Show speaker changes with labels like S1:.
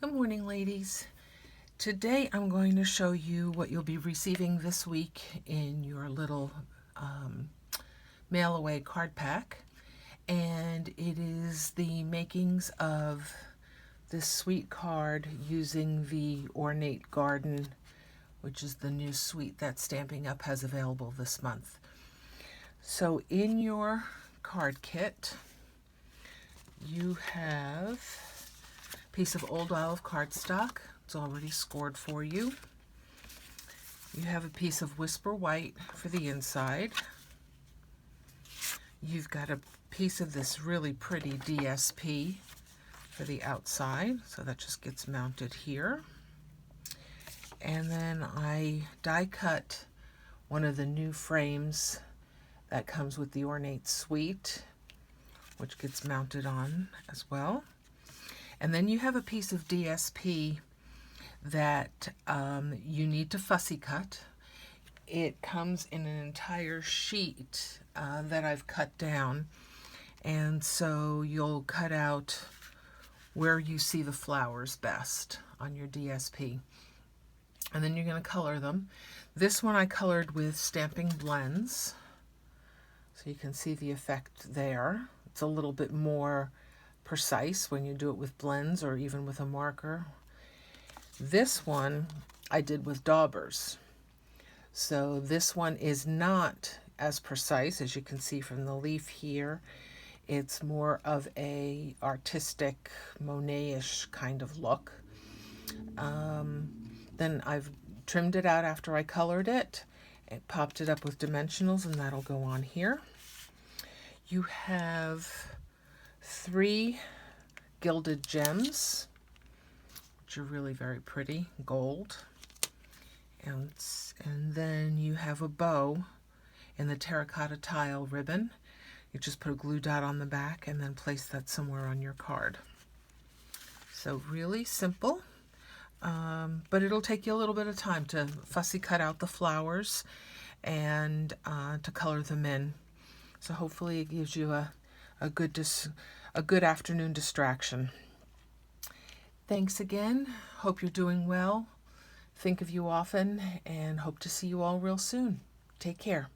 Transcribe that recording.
S1: Good morning, ladies. Today I'm going to show you what you'll be receiving this week in your little mail-away card pack. And it is the makings of this sweet card using the Ornate Garden, which is the new suite that Stampin'Up has available this month. So in your card kit, you have piece of old olive cardstock. It's already scored for you. You have a piece of Whisper White for the inside. You've got a piece of this really pretty DSP for the outside, so that just gets mounted here. And then I die cut one of the new frames that comes with the Ornate Suite, which gets mounted on as well. And then you have a piece of DSP that you need to fussy cut. It comes in an entire sheet that I've cut down, and so you'll cut out where you see the flowers best on your DSP. And then you're going to color them. This one I colored with Stamping Blends, so you can see the effect there. It's a little bit more precise when you do it with blends or even with a marker. This one I did with daubers. So this one is not as precise as you can see from the leaf here. It's more of a artistic Monet-ish kind of look. Then I've trimmed it out after I colored it and popped it up with dimensionals, and that'll go on here. You have 3 gilded gems, which are really very pretty, gold. And then you have a bow in the terracotta tile ribbon. You just put a glue dot on the back and then place that somewhere on your card. So really simple, but it'll take you a little bit of time to fussy cut out the flowers and to color them in. So hopefully it gives you a good afternoon distraction. Thanks again. Hope you're doing well. Think of you often and hope to see you all real soon. Take care.